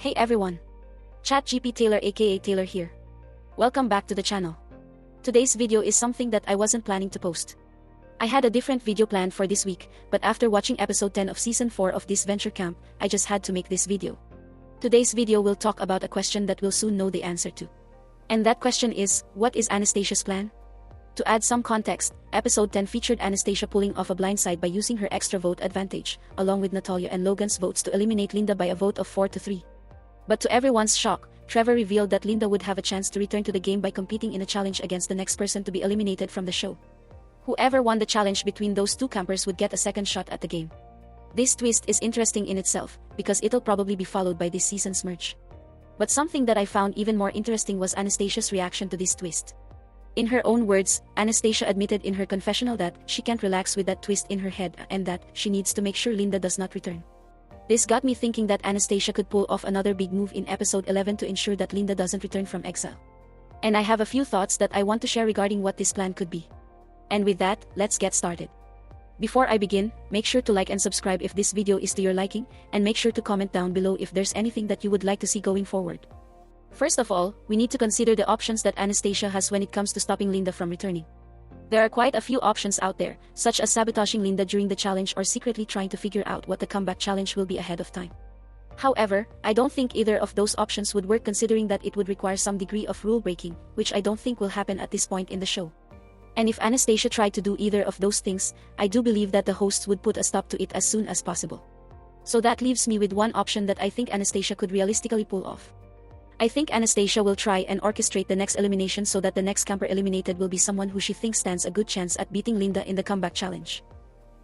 Hey everyone! ChatGPTaylor aka Taylor here. Welcome back to the channel. Today's video is something that I wasn't planning to post. I had a different video planned for this week, but after watching episode 10 of season 4 of Disventure Camp, I just had to make this video. Today's video will talk about a question that we'll soon know the answer to. And that question is, what is Anastasia's plan? To add some context, episode 10 featured Anastasia pulling off a blindside by using her extra vote advantage, along with Natalia and Logan's votes to eliminate Linda by a vote of 4-3. But to everyone's shock, Trevor revealed that Linda would have a chance to return to the game by competing in a challenge against the next person to be eliminated from the show. Whoever won the challenge between those two campers would get a second shot at the game. This twist is interesting in itself, because it'll probably be followed by this season's merge. But something that I found even more interesting was Anastasia's reaction to this twist. In her own words, Anastasia admitted in her confessional that she can't relax with that twist in her head and that she needs to make sure Linda does not return. This got me thinking that Anastasia could pull off another big move in episode 11 to ensure that Linda doesn't return from exile. And I have a few thoughts that I want to share regarding what this plan could be. And with that, let's get started. Before I begin, make sure to like and subscribe if this video is to your liking, and make sure to comment down below if there's anything that you would like to see going forward. First of all, we need to consider the options that Anastasia has when it comes to stopping Linda from returning. There are quite a few options out there, such as sabotaging Linda during the challenge or secretly trying to figure out what the comeback challenge will be ahead of time. However, I don't think either of those options would work considering that it would require some degree of rule breaking, which I don't think will happen at this point in the show. And if Anastasia tried to do either of those things, I do believe that the hosts would put a stop to it as soon as possible. So that leaves me with one option that I think Anastasia could realistically pull off. I think Anastasia will try and orchestrate the next elimination so that the next camper eliminated will be someone who she thinks stands a good chance at beating Linda in the comeback challenge.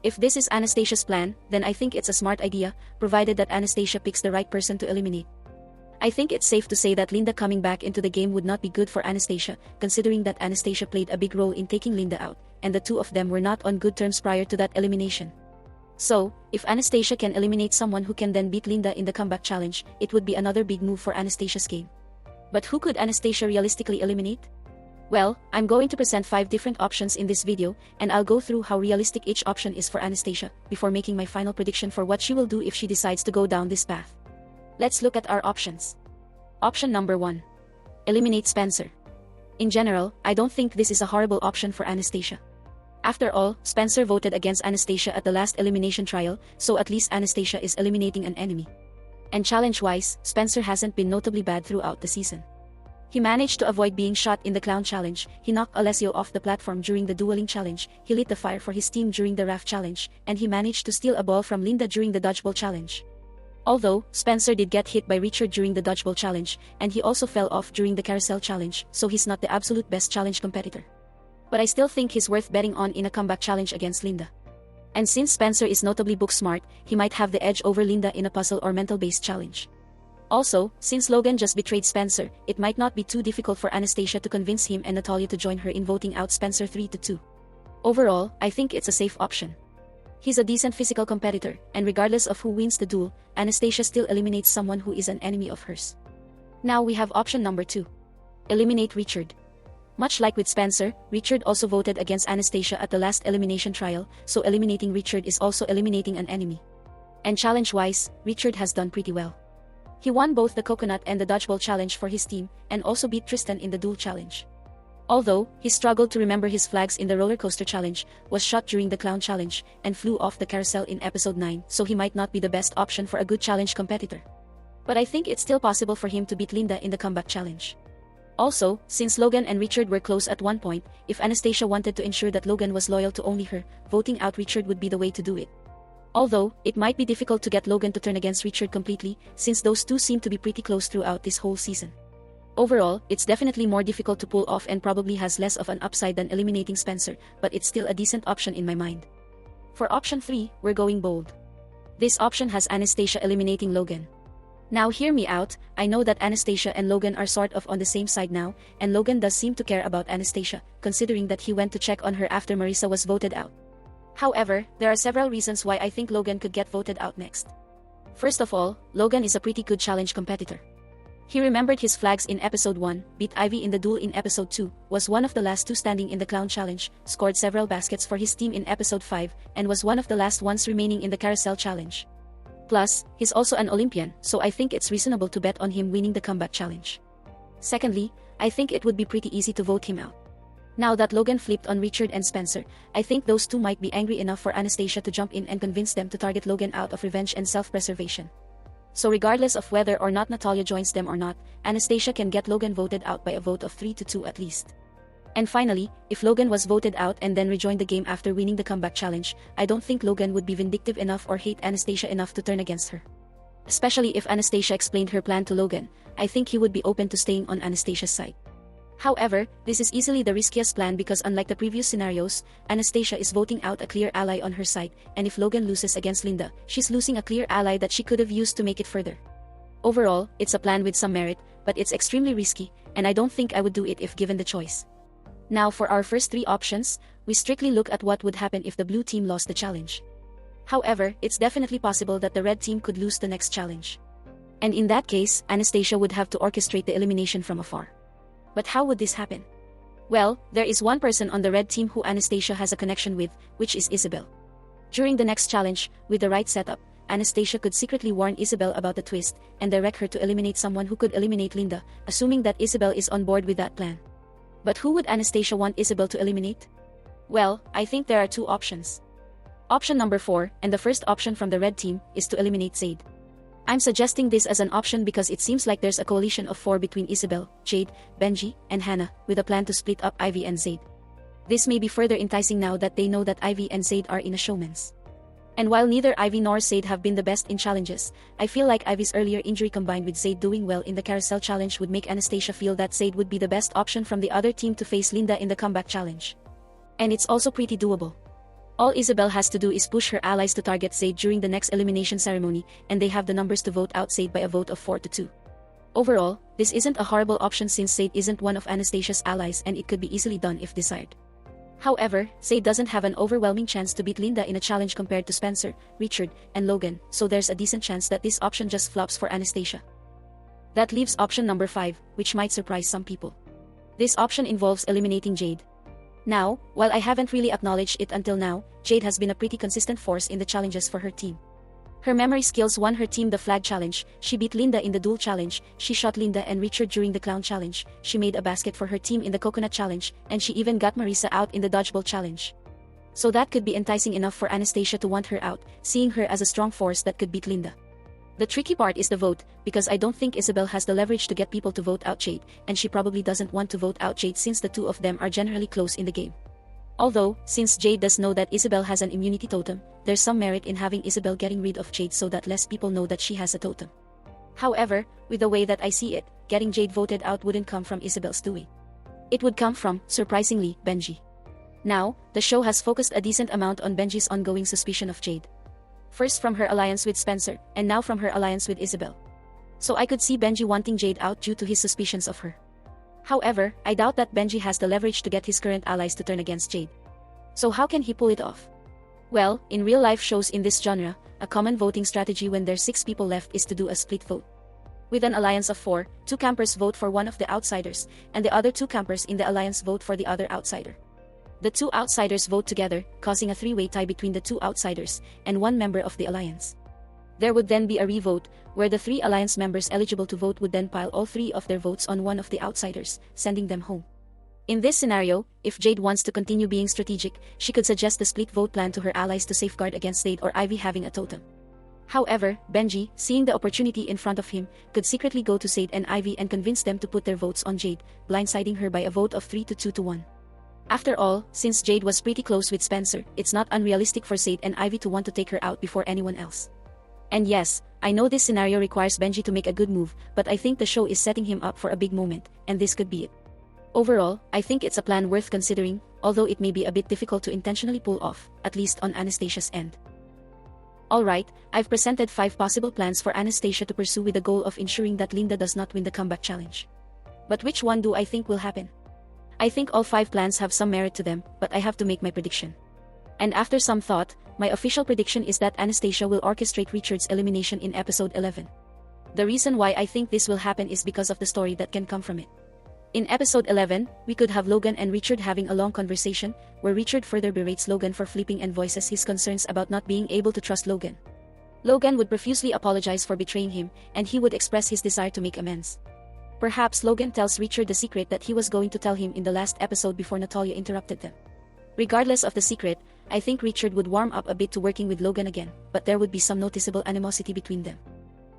If this is Anastasia's plan, then I think it's a smart idea, provided that Anastasia picks the right person to eliminate. I think it's safe to say that Linda coming back into the game would not be good for Anastasia, considering that Anastasia played a big role in taking Linda out, and the two of them were not on good terms prior to that elimination. So, if Anastasia can eliminate someone who can then beat Linda in the comeback challenge, it would be another big move for Anastasia's game. But who could Anastasia realistically eliminate? Well, I'm going to present 5 different options in this video, and I'll go through how realistic each option is for Anastasia, before making my final prediction for what she will do if she decides to go down this path. Let's look at our options. Option number 1. Eliminate Spencer. In general, I don't think this is a horrible option for Anastasia. After all, Spencer voted against Anastasia at the last elimination trial, so at least Anastasia is eliminating an enemy. And challenge-wise, Spencer hasn't been notably bad throughout the season. He managed to avoid being shot in the clown challenge, he knocked Alessio off the platform during the dueling challenge, he lit the fire for his team during the raft challenge, and he managed to steal a ball from Linda during the dodgeball challenge. Although, Spencer did get hit by Richard during the dodgeball challenge, and he also fell off during the carousel challenge, so he's not the absolute best challenge competitor. But I still think he's worth betting on in a comeback challenge against Linda. And since Spencer is notably book smart, he might have the edge over Linda in a puzzle or mental-based challenge. Also, since Logan just betrayed Spencer, it might not be too difficult for Anastasia to convince him and Natalia to join her in voting out Spencer 3-2. Overall, I think it's a safe option. He's a decent physical competitor, and regardless of who wins the duel, Anastasia still eliminates someone who is an enemy of hers. Now we have option number 2. Eliminate Richard. Much like with Spencer, Richard also voted against Anastasia at the last elimination trial, so eliminating Richard is also eliminating an enemy. And challenge-wise, Richard has done pretty well. He won both the coconut and the dodgeball challenge for his team, and also beat Tristan in the duel challenge. Although, he struggled to remember his flags in the roller coaster challenge, was shot during the clown challenge, and flew off the carousel in episode 9, so he might not be the best option for a good challenge competitor. But I think it's still possible for him to beat Linda in the comeback challenge. Also, since Logan and Richard were close at one point, if Anastasia wanted to ensure that Logan was loyal to only her, voting out Richard would be the way to do it. Although, it might be difficult to get Logan to turn against Richard completely, since those two seem to be pretty close throughout this whole season. Overall, it's definitely more difficult to pull off and probably has less of an upside than eliminating Spencer, but it's still a decent option in my mind. For option 3, we're going bold. This option has Anastasia eliminating Logan. Now hear me out, I know that Anastasia and Logan are sort of on the same side now, and Logan does seem to care about Anastasia, considering that he went to check on her after Marissa was voted out. However, there are several reasons why I think Logan could get voted out next. First of all, Logan is a pretty good challenge competitor. He remembered his flags in episode 1, beat Ivy in the duel in episode 2, was one of the last 2 standing in the clown challenge, scored several baskets for his team in episode 5, and was one of the last ones remaining in the carousel challenge. Plus, he's also an Olympian, so I think it's reasonable to bet on him winning the comeback challenge. Secondly, I think it would be pretty easy to vote him out. Now that Logan flipped on Richard and Spencer, I think those two might be angry enough for Anastasia to jump in and convince them to target Logan out of revenge and self-preservation. So regardless of whether or not Natalia joins them or not, Anastasia can get Logan voted out by a vote of 3-2 at least. And finally, if Logan was voted out and then rejoined the game after winning the comeback challenge, I don't think Logan would be vindictive enough or hate Anastasia enough to turn against her. Especially if Anastasia explained her plan to Logan, I think he would be open to staying on Anastasia's side. However, this is easily the riskiest plan because unlike the previous scenarios, Anastasia is voting out a clear ally on her side, and if Logan loses against Linda, she's losing a clear ally that she could have used to make it further. Overall, it's a plan with some merit, but it's extremely risky, and I don't think I would do it if given the choice. Now for our first three options, we strictly look at what would happen if the blue team lost the challenge. However, it's definitely possible that the red team could lose the next challenge. And in that case, Anastasia would have to orchestrate the elimination from afar. But how would this happen? Well, there is one person on the red team who Anastasia has a connection with, which is Isabel. During the next challenge, with the right setup, Anastasia could secretly warn Isabel about the twist, and direct her to eliminate someone who could eliminate Linda, assuming that Isabel is on board with that plan. But who would Anastasia want Isabel to eliminate? Well, I think there are two options. Option number 4, and the first option from the red team, is to eliminate Zaid. I'm suggesting this as an option because it seems like there's a coalition of 4 between Isabel, Jade, Benji, and Hannah, with a plan to split up Ivy and Zaid. This may be further enticing now that they know that Ivy and Zaid are in a showman's. And while neither Ivy nor Zaid have been the best in challenges, I feel like Ivy's earlier injury combined with Zaid doing well in the carousel challenge would make Anastasia feel that Zaid would be the best option from the other team to face Linda in the comeback challenge. And it's also pretty doable. All Isabel has to do is push her allies to target Zaid during the next elimination ceremony, and they have the numbers to vote out Zaid by a vote of 4-2. Overall, this isn't a horrible option since Zaid isn't one of Anastasia's allies and it could be easily done if desired. However, Zaid doesn't have an overwhelming chance to beat Linda in a challenge compared to Spencer, Richard, and Logan, so there's a decent chance that this option just flops for Anastasia. That leaves option number 5, which might surprise some people. This option involves eliminating Jade. Now, while I haven't really acknowledged it until now, Jade has been a pretty consistent force in the challenges for her team. Her memory skills won her team the flag challenge, she beat Linda in the duel challenge, she shot Linda and Richard during the clown challenge, she made a basket for her team in the coconut challenge, and she even got Marisa out in the dodgeball challenge. So that could be enticing enough for Anastasia to want her out, seeing her as a strong force that could beat Linda. The tricky part is the vote, because I don't think Isabel has the leverage to get people to vote out Jade, and she probably doesn't want to vote out Jade since the two of them are generally close in the game. Although, since Jade does know that Isabel has an immunity totem, there's some merit in having Isabel getting rid of Jade so that less people know that she has a totem. However, with the way that I see it, getting Jade voted out wouldn't come from Isabel's doing. It would come from, surprisingly, Benji. Now, the show has focused a decent amount on Benji's ongoing suspicion of Jade. First from her alliance with Spencer, and now from her alliance with Isabel. So I could see Benji wanting Jade out due to his suspicions of her. However, I doubt that Benji has the leverage to get his current allies to turn against Jade. So how can he pull it off? Well, in real-life shows in this genre, a common voting strategy when there's 6 people left is to do a split vote. With an alliance of 4, 2 campers vote for one of the outsiders, and the other 2 campers in the alliance vote for the other outsider. The 2 outsiders vote together, causing a 3-way tie between the 2 outsiders and 1 member of the alliance. There would then be a re-vote, where the 3 alliance members eligible to vote would then pile all 3 of their votes on one of the outsiders, sending them home. In this scenario, if Jade wants to continue being strategic, she could suggest the split vote plan to her allies to safeguard against Zaid or Ivy having a totem. However, Benji, seeing the opportunity in front of him, could secretly go to Zaid and Ivy and convince them to put their votes on Jade, blindsiding her by a vote of 3-2-1. After all, since Jade was pretty close with Spencer, it's not unrealistic for Zaid and Ivy to want to take her out before anyone else. And yes, I know this scenario requires Benji to make a good move, but I think the show is setting him up for a big moment, and this could be it. Overall, I think it's a plan worth considering, although it may be a bit difficult to intentionally pull off, at least on Anastasia's end. Alright, I've presented 5 possible plans for Anastasia to pursue with the goal of ensuring that Linda does not win the comeback challenge. But which one do I think will happen? I think all 5 plans have some merit to them, but I have to make my prediction. And after some thought, my official prediction is that Anastasia will orchestrate Richard's elimination in episode 11. The reason why I think this will happen is because of the story that can come from it. In episode 11, we could have Logan and Richard having a long conversation, where Richard further berates Logan for flipping and voices his concerns about not being able to trust Logan. Logan would profusely apologize for betraying him, and he would express his desire to make amends. Perhaps Logan tells Richard the secret that he was going to tell him in the last episode before Natalia interrupted them. Regardless of the secret, I think Richard would warm up a bit to working with Logan again, but there would be some noticeable animosity between them.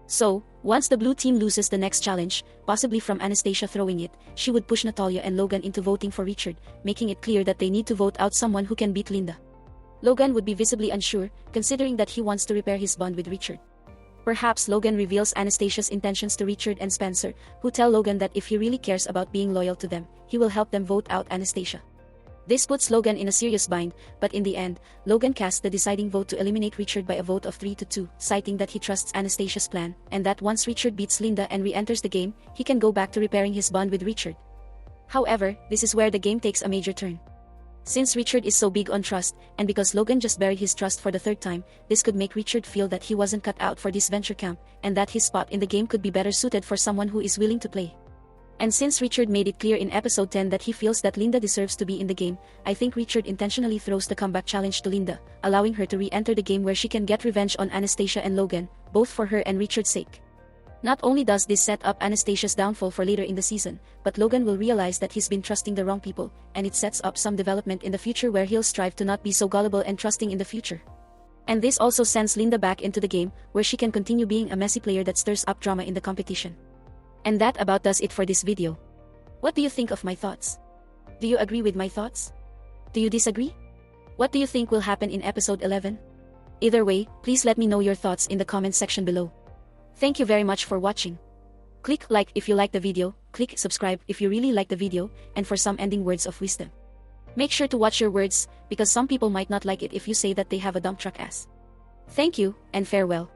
So, once the blue team loses the next challenge, possibly from Anastasia throwing it, she would push Natalia and Logan into voting for Richard, making it clear that they need to vote out someone who can beat Linda. Logan would be visibly unsure, considering that he wants to repair his bond with Richard. Perhaps Logan reveals Anastasia's intentions to Richard and Spencer, who tell Logan that if he really cares about being loyal to them, he will help them vote out Anastasia. This puts Logan in a serious bind, but in the end, Logan casts the deciding vote to eliminate Richard by a vote of 3-2, citing that he trusts Anastasia's plan, and that once Richard beats Linda and re-enters the game, he can go back to repairing his bond with Richard. However, this is where the game takes a major turn. Since Richard is so big on trust, and because Logan just buried his trust for the third time, this could make Richard feel that he wasn't cut out for Disventure Camp, and that his spot in the game could be better suited for someone who is willing to play. And since Richard made it clear in episode 10 that he feels that Linda deserves to be in the game, I think Richard intentionally throws the comeback challenge to Linda, allowing her to re-enter the game where she can get revenge on Anastasia and Logan, both for her and Richard's sake. Not only does this set up Anastasia's downfall for later in the season, but Logan will realize that he's been trusting the wrong people, and it sets up some development in the future where he'll strive to not be so gullible and trusting in the future. And this also sends Linda back into the game, where she can continue being a messy player that stirs up drama in the competition. And that about does it for this video. What do you think of my thoughts? Do you agree with my thoughts? Do you disagree? What do you think will happen in episode 11? Either way, please let me know your thoughts in the comment section below. Thank you very much for watching. Click like if you like the video, click subscribe if you really like the video, and for some ending words of wisdom. Make sure to watch your words, because some people might not like it if you say that they have a dump truck ass. Thank you, and farewell.